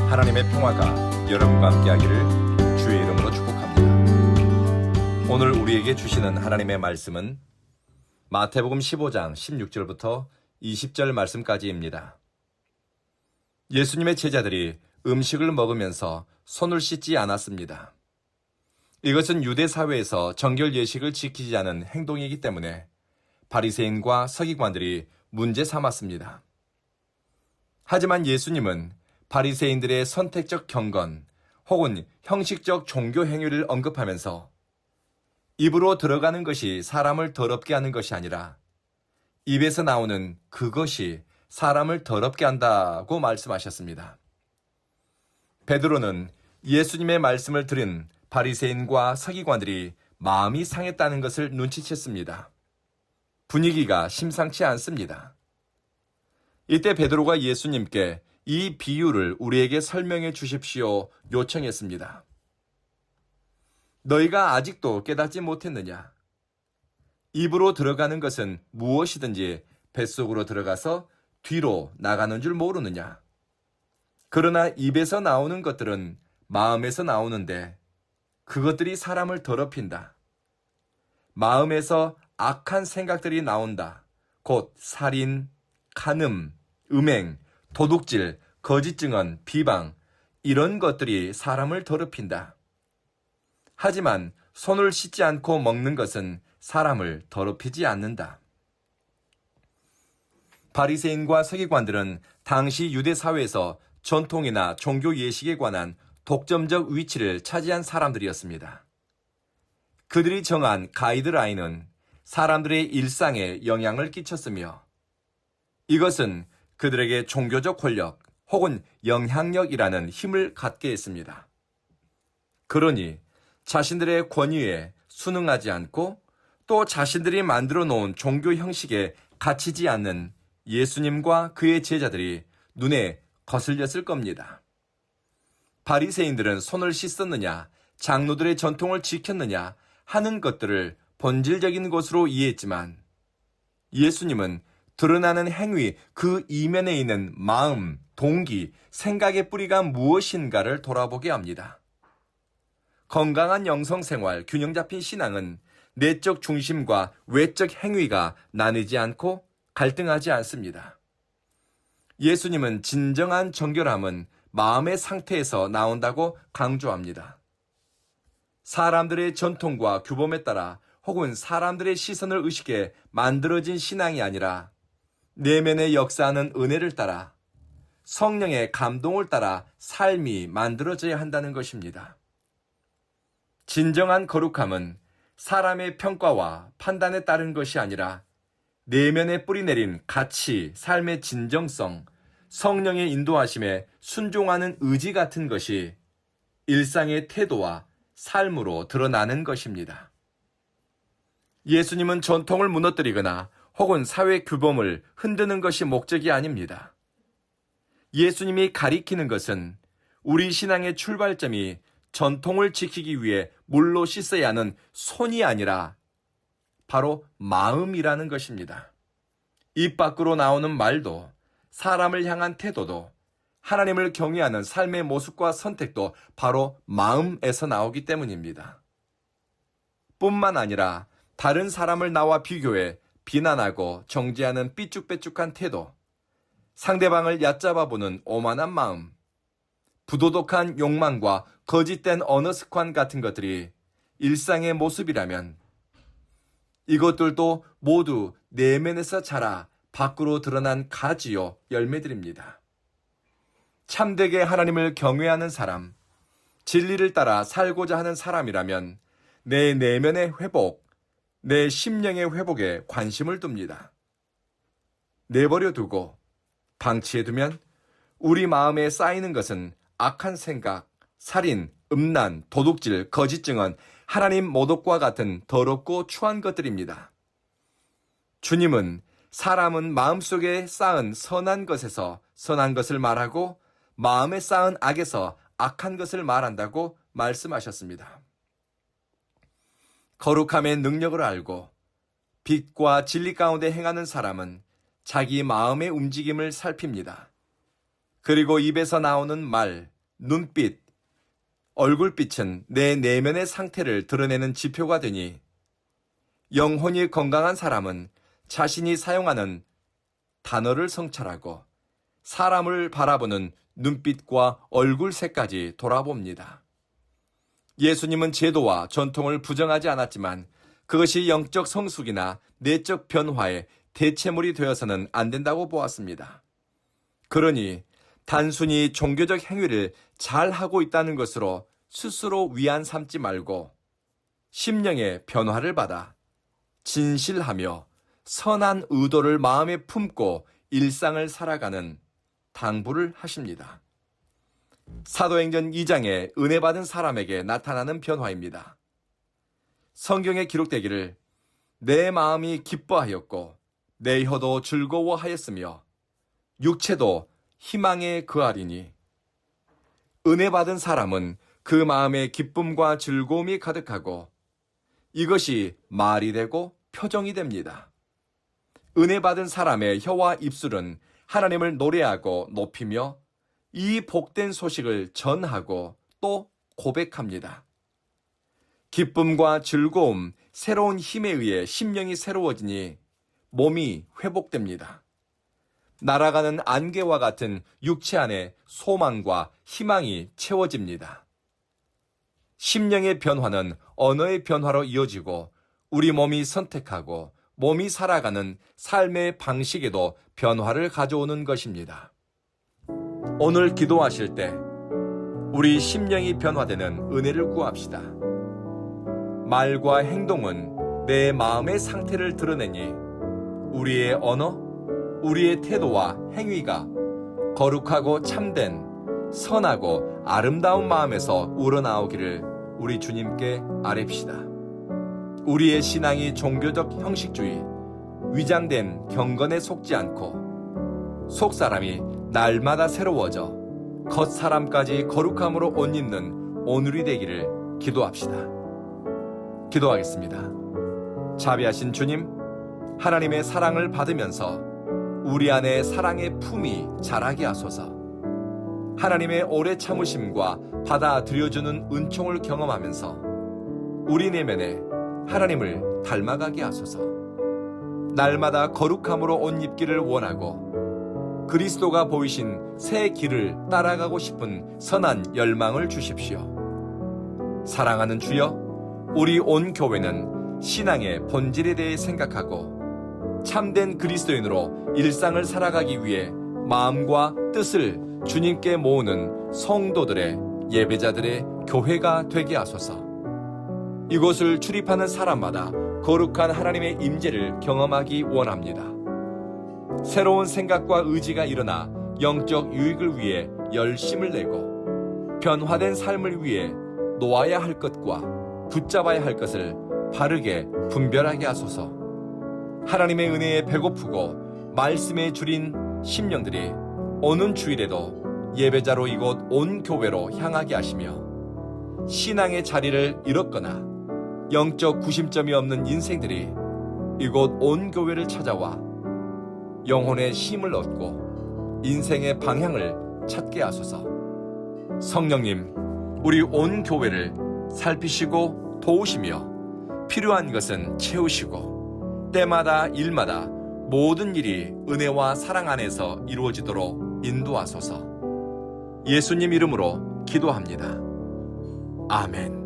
하나님의 평화가 여러분과 함께하기를 주의 이름으로 축복합니다. 오늘 우리에게 주시는 하나님의 말씀은 마태복음 15장 16절부터 20절 말씀까지입니다. 예수님의 제자들이 음식을 먹으면서 손을 씻지 않았습니다. 이것은 유대 사회에서 정결 예식을 지키지 않은 행동이기 때문에 바리새인과 서기관들이 문제 삼았습니다. 하지만 예수님은 바리새인들의 선택적 경건 혹은 형식적 종교 행위를 언급하면서 입으로 들어가는 것이 사람을 더럽게 하는 것이 아니라 입에서 나오는 그것이 사람을 더럽게 한다고 말씀하셨습니다. 베드로는 예수님의 말씀을 들은 바리새인과 서기관들이 마음이 상했다는 것을 눈치챘습니다. 분위기가 심상치 않습니다. 이때 베드로가 예수님께 이 비유를 우리에게 설명해 주십시오 요청했습니다. 너희가 아직도 깨닫지 못했느냐? 입으로 들어가는 것은 무엇이든지 뱃속으로 들어가서 뒤로 나가는 줄 모르느냐? 그러나 입에서 나오는 것들은 마음에서 나오는데 그것들이 사람을 더럽힌다. 마음에서 악한 생각들이 나온다. 곧 살인, 간음, 음행, 도둑질, 거짓 증언, 비방 이런 것들이 사람을 더럽힌다. 하지만 손을 씻지 않고 먹는 것은 사람을 더럽히지 않는다. 바리새인과 서기관들은 당시 유대 사회에서 전통이나 종교 예식에 관한 독점적 위치를 차지한 사람들이었습니다. 그들이 정한 가이드라인은 사람들의 일상에 영향을 끼쳤으며 이것은 그들에게 종교적 권력 혹은 영향력이라는 힘을 갖게 했습니다. 그러니 자신들의 권위에 순응하지 않고 또 자신들이 만들어 놓은 종교 형식에 갇히지 않는 예수님과 그의 제자들이 눈에 거슬렸을 겁니다. 바리새인들은 손을 씻었느냐, 장로들의 전통을 지켰느냐 하는 것들을 본질적인 것으로 이해했지만 예수님은 드러나는 행위 그 이면에 있는 마음, 동기, 생각의 뿌리가 무엇인가를 돌아보게 합니다. 건강한 영성생활, 균형 잡힌 신앙은 내적 중심과 외적 행위가 나뉘지 않고 갈등하지 않습니다. 예수님은 진정한 정결함은 마음의 상태에서 나온다고 강조합니다. 사람들의 전통과 규범에 따라 혹은 사람들의 시선을 의식해 만들어진 신앙이 아니라 내면의 역사하는 은혜를 따라 성령의 감동을 따라 삶이 만들어져야 한다는 것입니다. 진정한 거룩함은 사람의 평가와 판단에 따른 것이 아니라 내면에 뿌리내린 가치, 삶의 진정성, 성령의 인도하심에 순종하는 의지 같은 것이 일상의 태도와 삶으로 드러나는 것입니다. 예수님은 전통을 무너뜨리거나 혹은 사회 규범을 흔드는 것이 목적이 아닙니다. 예수님이 가리키는 것은 우리 신앙의 출발점이 전통을 지키기 위해 물로 씻어야 하는 손이 아니라 바로 마음이라는 것입니다. 입 밖으로 나오는 말도 사람을 향한 태도도 하나님을 경외하는 삶의 모습과 선택도 바로 마음에서 나오기 때문입니다. 뿐만 아니라 다른 사람을 나와 비교해 비난하고 정죄하는 삐쭉빼쭉한 태도, 상대방을 얕잡아보는 오만한 마음, 부도덕한 욕망과 거짓된 언어 습관 같은 것들이 일상의 모습이라면 이것들도 모두 내면에서 자라 밖으로 드러난 가지요 열매들입니다. 참되게 하나님을 경외하는 사람, 진리를 따라 살고자 하는 사람이라면 내 내면의 회복, 내 심령의 회복에 관심을 둡니다. 내버려 두고 방치해 두면 우리 마음에 쌓이는 것은 악한 생각, 살인, 음란, 도둑질, 거짓 증언, 하나님 모독과 같은 더럽고 추한 것들입니다. 주님은 사람은 마음속에 쌓은 선한 것에서 선한 것을 말하고 마음에 쌓은 악에서 악한 것을 말한다고 말씀하셨습니다. 거룩함의 능력을 알고 빛과 진리 가운데 행하는 사람은 자기 마음의 움직임을 살핍니다. 그리고 입에서 나오는 말, 눈빛, 얼굴빛은 내 내면의 상태를 드러내는 지표가 되니 영혼이 건강한 사람은 자신이 사용하는 단어를 성찰하고 사람을 바라보는 눈빛과 얼굴색까지 돌아봅니다. 예수님은 제도와 전통을 부정하지 않았지만 그것이 영적 성숙이나 내적 변화의 대체물이 되어서는 안 된다고 보았습니다. 그러니 단순히 종교적 행위를 잘하고 있다는 것으로 스스로 위안 삼지 말고 심령의 변화를 받아 진실하며 선한 의도를 마음에 품고 일상을 살아가는 당부를 하십니다. 사도행전 2장에 은혜 받은 사람에게 나타나는 변화입니다. 성경에 기록되기를 내 마음이 기뻐하였고 내 혀도 즐거워하였으며 육체도 희망에 거하리니 은혜 받은 사람은 그 마음에 기쁨과 즐거움이 가득하고 이것이 말이 되고 표정이 됩니다. 은혜 받은 사람의 혀와 입술은 하나님을 노래하고 높이며 이 복된 소식을 전하고 또 고백합니다. 기쁨과 즐거움, 새로운 힘에 의해 심령이 새로워지니 몸이 회복됩니다. 날아가는 안개와 같은 육체 안에 소망과 희망이 채워집니다. 심령의 변화는 언어의 변화로 이어지고 우리 몸이 선택하고 몸이 살아가는 삶의 방식에도 변화를 가져오는 것입니다. 오늘 기도하실 때 우리 심령이 변화되는 은혜를 구합시다. 말과 행동은 내 마음의 상태를 드러내니 우리의 언어, 우리의 태도와 행위가 거룩하고 참된 선하고 아름다운 마음에서 우러나오기를 우리 주님께 아뢰읍시다. 우리의 신앙이 종교적 형식주의, 위장된 경건에 속지 않고 속사람이 날마다 새로워져 겉사람까지 거룩함으로 옷 입는 오늘이 되기를 기도합시다. 기도하겠습니다. 자비하신 주님, 하나님의 사랑을 받으면서 우리 안에 사랑의 품이 자라게 하소서. 하나님의 오래 참으심과 받아들여주는 은총을 경험하면서 우리 내면에 하나님을 닮아가게 하소서. 날마다 거룩함으로 옷 입기를 원하고 그리스도가 보이신 새 길을 따라가고 싶은 선한 열망을 주십시오. 사랑하는 주여, 우리 온 교회는 신앙의 본질에 대해 생각하고 참된 그리스도인으로 일상을 살아가기 위해 마음과 뜻을 주님께 모으는 성도들의 예배자들의 교회가 되게 하소서. 이곳을 출입하는 사람마다 거룩한 하나님의 임재를 경험하기 원합니다. 새로운 생각과 의지가 일어나 영적 유익을 위해 열심을 내고 변화된 삶을 위해 놓아야 할 것과 붙잡아야 할 것을 바르게 분별하게 하소서. 하나님의 은혜에 배고프고 말씀에 줄인 심령들이 오는 주일에도 예배자로 이곳 온 교회로 향하게 하시며 신앙의 자리를 잃었거나 영적 구심점이 없는 인생들이 이곳 온 교회를 찾아와 영혼의 힘을 얻고 인생의 방향을 찾게 하소서. 성령님, 우리 온 교회를 살피시고 도우시며 필요한 것은 채우시고 때마다 일마다 모든 일이 은혜와 사랑 안에서 이루어지도록 인도하소서. 예수님 이름으로 기도합니다. 아멘.